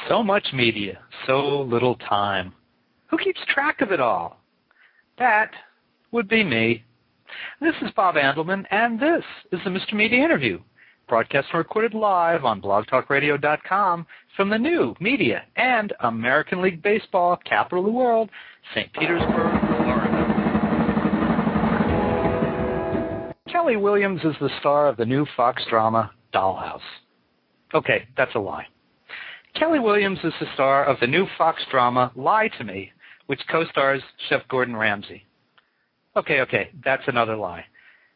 So much media, so little time. Who keeps track of it all? That would be me. This is Bob Andelman, and this is the Mr. Media Interview, broadcast and recorded live on blogtalkradio.com from the new media and American League Baseball capital of the world, St. Petersburg, Florida. Kelli Williams is the star of the new Fox drama, Dollhouse. Okay, that's a lie. Kelli Williams is the star of the new Fox drama, Lie to Me, which co-stars Chef Gordon Ramsay. Okay, that's another lie.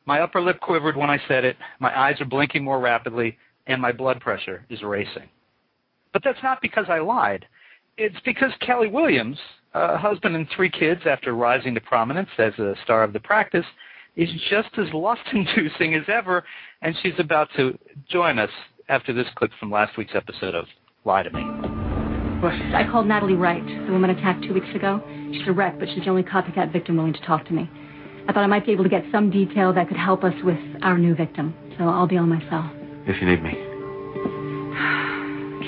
My upper lip quivered when I said it, my eyes are blinking more rapidly, and my blood pressure is racing. But that's not because I lied. It's because Kelli Williams, a husband and 3 kids after rising to prominence as a star of The Practice, is just as lust-inducing as ever, and she's about to join us after this clip from last week's episode of Lie to Me. I called Natalie Wright, the woman attacked 2 weeks ago. She's a wreck, but she's the only copycat victim willing to talk to me. I thought I might be able to get some detail that could help us with our new victim, so I'll be on my cell. If you need me.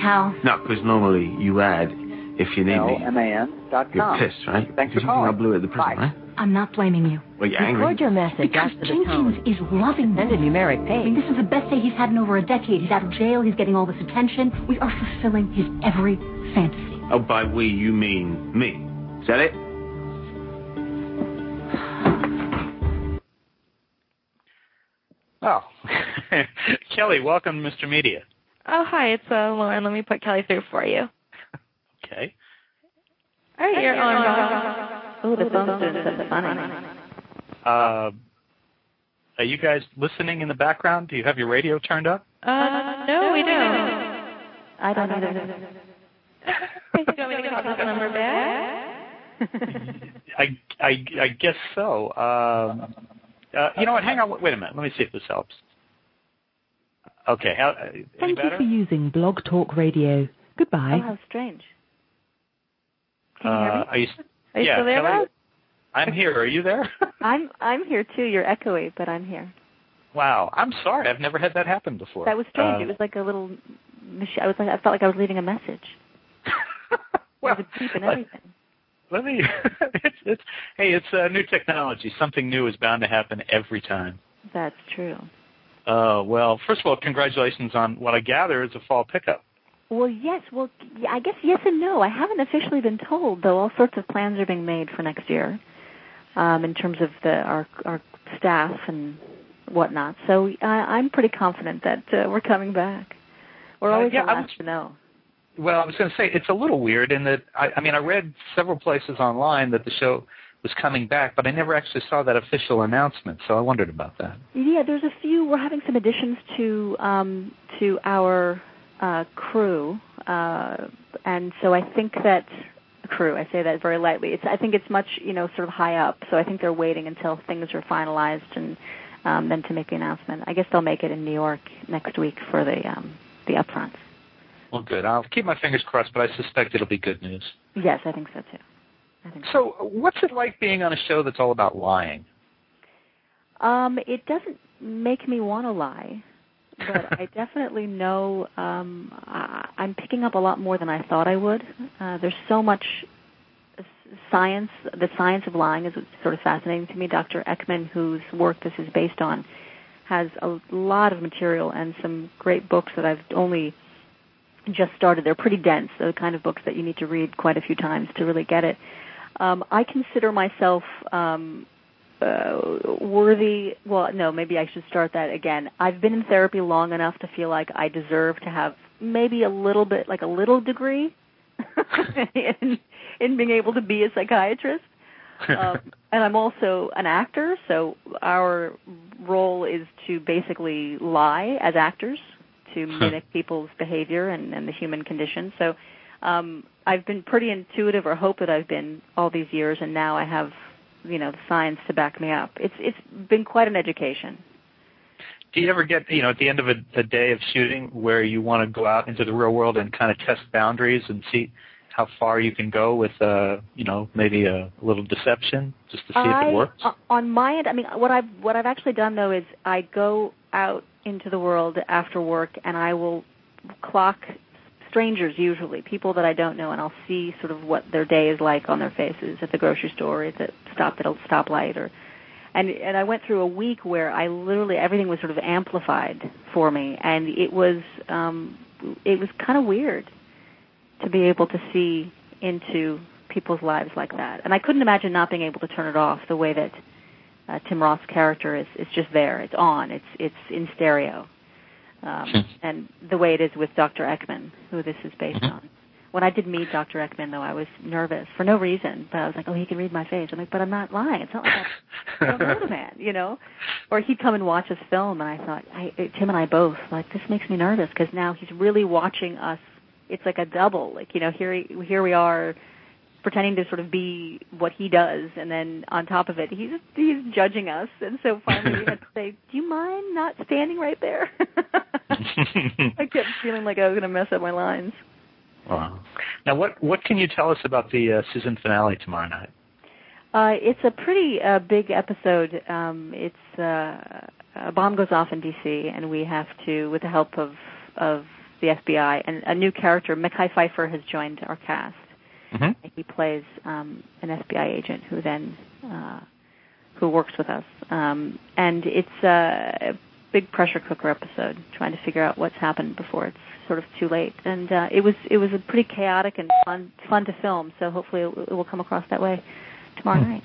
Cal? No, because normally you add, if you need me. LMAN.com. You're pissed, right? Thanks for calling. calling. I blew it at the prison, right? I'm not blaming you. Well, you're angry. Record your message Because after the Jenkins tone. is loving Send this. a numeric I mean, page. this is the best day he's had in over a decade. He's out of jail. He's getting all this attention. We are fulfilling his every fantasy. Oh, by we, you mean me. Is that it? Oh, Kelli, welcome to Mr. Media. Oh, hi, it's Lauren. Let me put Kelli through for you. Okay. All right, you're on. Oh, the phone's doing something funny. Are you guys listening in the background? Do you have your radio turned up? No, we don't. I don't either. Do you want me to call this number back? I guess so. You know what? Hang on. Wait a minute. Let me see if this helps. Okay. Any Thank better? you for using Blog Talk Radio. Goodbye. Oh, how strange. Can you hear me? Are you still there, Kelli? Rob? I'm here. Are you there? I'm here too. You're echoey, but I'm here. Wow. I'm sorry. I've never had that happen before. That was strange. It was like a little. I felt like I was leaving a message. Well, There was a beep and everything. Let me. It's new technology. Something new is bound to happen every time. That's true. Well, first of all, congratulations on what I gather is a fall pickup. Well, yes. Well, I guess yes and no. I haven't officially been told, though. All sorts of plans are being made for next year, in terms of our staff and whatnot. So I'm pretty confident that we're coming back. We're always the last to know. Well, I was going to say, it's a little weird in that, I read several places online that the show was coming back, but I never actually saw that official announcement, so I wondered about that. Yeah, there's a few. We're having some additions to our crew, and so I think that crew, I say that very lightly. I think it's much, sort of high up, so I think they're waiting until things are finalized and then to make the announcement. I guess they'll make it in New York next week for the upfronts. Well, good. I'll keep my fingers crossed, but I suspect it'll be good news. Yes, I think so, too. So what's it like being on a show that's all about lying? It doesn't make me want to lie, but I definitely know I'm picking up a lot more than I thought I would. There's so much science. The science of lying is sort of fascinating to me. Dr. Ekman, whose work this is based on, has a lot of material and some great books that I've only just started. They're pretty dense, the kind of books that you need to read quite a few times to really get it. I consider myself worthy. Well, no, maybe I should start that again. I've been in therapy long enough to feel like I deserve to have maybe a little bit, like a little degree in being able to be a psychiatrist. And I'm also an actor, so our role is to basically lie as actors, to mimic people's behavior and the human condition. So I've been pretty intuitive, or hope that I've been all these years, and now I have, the science to back me up. It's been quite an education. Do you ever get, at the end of a day of shooting where you want to go out into the real world and kind of test boundaries and see how far you can go with, maybe a little deception just to see if it works? On my end, what I've actually done, though, is I go out into the world after work and I will clock strangers usually, people that I don't know, and I'll see sort of what their day is like on their faces at the grocery store, at the stoplight, and I went through a week where I literally everything was sort of amplified for me, and it was kind of weird to be able to see into people's lives like that, and I couldn't imagine not being able to turn it off the way that Tim Roth's character is just there, it's on, it's in stereo. And the way it is with Dr. Ekman, who this is based on. When I did meet Dr. Ekman, though, I was nervous for no reason. But I was like, oh, he can read my face. I'm like, but I'm not lying. It's not like I don't know the man, you know? Or he'd come and watch us film, and I thought, Tim and I both, like, this makes me nervous because now he's really watching us. It's like a double. Like, you know, here we are pretending to sort of be what he does, and then on top of it, he's judging us. And so finally we had to say, do you mind not standing right there? I kept feeling like I was going to mess up my lines. Wow. Now, what can you tell us about the season finale tomorrow night? It's a pretty big episode. A bomb goes off in D.C., and we have to, with the help of the FBI, and a new character, Mekhi Phifer, has joined our cast. Mm-hmm. He plays an FBI agent who then who works with us, and it's a big pressure cooker episode, trying to figure out what's happened before it's sort of too late. And it was a pretty chaotic and fun to film. So hopefully it will come across that way tomorrow night.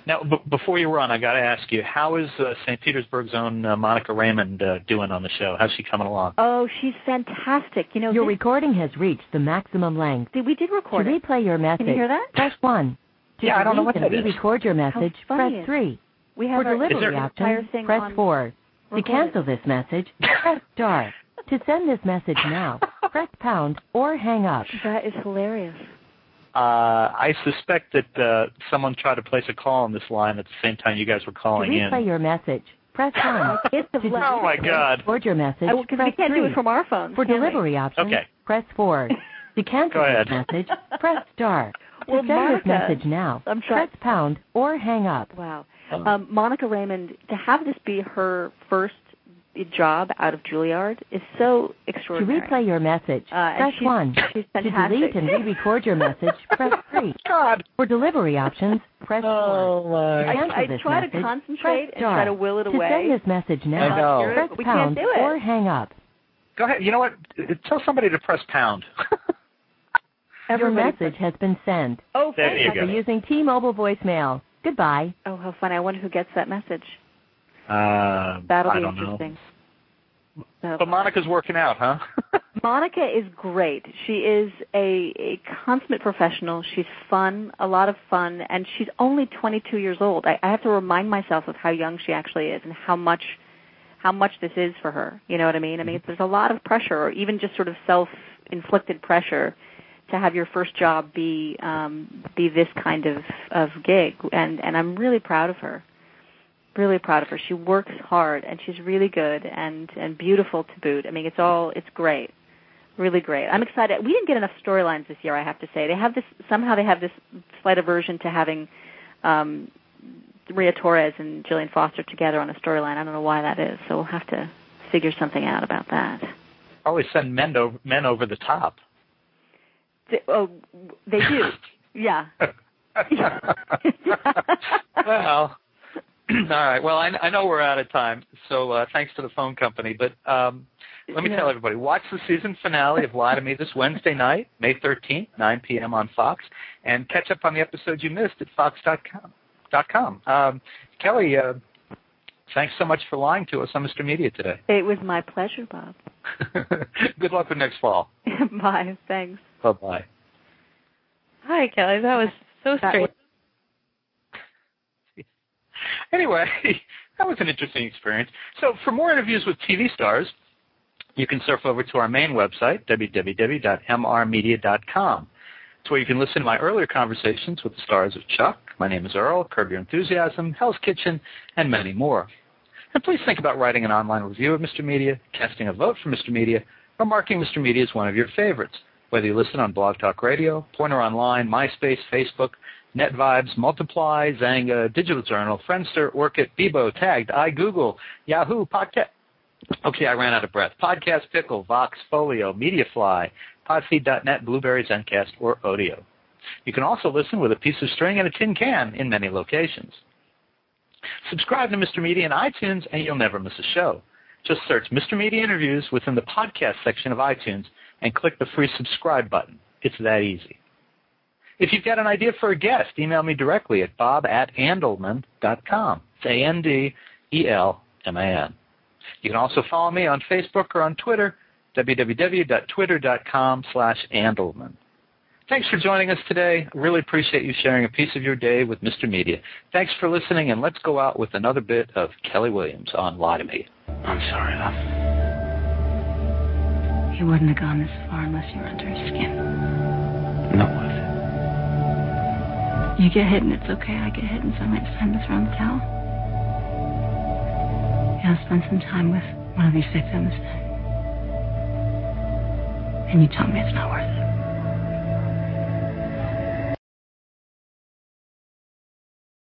Now, before you run, I got to ask you, how is St. Petersburg's own Monica Raymond doing on the show? How's she coming along? Oh, she's fantastic. You know, your recording has reached the maximum length. We did record it. To replay your message, can you hear that? Press 1. Yeah, I don't know what that is. To re-record your message, press 3. We have for delivery options, press 4. To cancel this message, press star. To send this message now, press pound or hang up. That is hilarious. I suspect that someone tried to place a call on this line at the same time you guys were calling in. To replay your message, press 1. Oh, my God. Record your message, because we can't do it from our phones. For delivery options, press 4. To cancel this message, press star. To send this message now, press pound or hang up. Wow. Monica Raymond, to have this be her first job out of Juilliard is so extraordinary. To replay your message, press 1. She's to delete and re-record your message, press 3. God. For delivery options, press 4. I try to concentrate and try to will it away. To send this message now, press pound or hang up. Go ahead. You know what? Tell somebody to press pound. Your message has been sent. Oh, there you go. You're using T-Mobile voicemail. Goodbye. Oh, how fun. I wonder who gets that message. That'll be interesting. But Monica's working out, huh? Monica is great. She is a consummate professional. She's fun, a lot of fun, and she's only 22 years old. I have to remind myself of how young she actually is and how much this is for her. You know what I mean? I mean, there's a lot of pressure, or even just sort of self-inflicted pressure, to have your first job be this kind of gig, and I'm really proud of her. Really proud of her. She works hard, and she's really good and beautiful to boot. I mean, it's great, really great. I'm excited. We didn't get enough storylines this year, I have to say. They have this slight aversion to having Maria Torres and Gillian Foster together on a storyline. I don't know why that is, so we'll have to figure something out about that. Always send men over the top. They do. Yeah. Well, all right. Well, I know we're out of time, so thanks to the phone company. But let me tell everybody, watch the season finale of Lie to Me this Wednesday night, May 13th, 9 p.m. on Fox, and catch up on the episodes you missed at fox.com. Kelli, thanks so much for lying to us on Mr. Media today. It was my pleasure, Bob. Good luck with next fall. Bye. Thanks. Bye-bye. Hi, Kelli. That was so strange. Anyway, that was an interesting experience. So for more interviews with TV stars, you can surf over to our main website, www.mrmedia.com. It's where you can listen to my earlier conversations with the stars of Chuck, My Name is Earl, Curb Your Enthusiasm, Hell's Kitchen, and many more. And please think about writing an online review of Mr. Media, casting a vote for Mr. Media, or marking Mr. Media as one of your favorites, whether you listen on Blog Talk Radio, Pointer Online, MySpace, Facebook, NetVibes, Multiply, Zanga, Digital Journal, Friendster, Orkut, Bebo, Tagged, iGoogle, Yahoo, Podcast. Okay, I ran out of breath. Podcast Pickle, Vox, Folio, Mediafly, Podfeed.net, Blueberry, Zencast, or Odeo. You can also listen with a piece of string and a tin can in many locations. Subscribe to Mr. Media in iTunes, and you'll never miss a show. Just search Mr. Media Interviews within the podcast section of iTunes and click the free subscribe button. It's that easy. If you've got an idea for a guest, email me directly at bob@andelman.com. It's ANDELMAN. You can also follow me on Facebook or on Twitter, www.twitter.com/Andelman. Thanks for joining us today. I really appreciate you sharing a piece of your day with Mr. Media. Thanks for listening, and let's go out with another bit of Kelli Williams on Lie to Me. I'm sorry, love. He wouldn't have gone this far unless you were under his skin. Not worth it. You get hit and it's okay. I get hit and so I might just time to throw in the towel. I'll spend some time with one of these victims. And you tell me it's not worth it.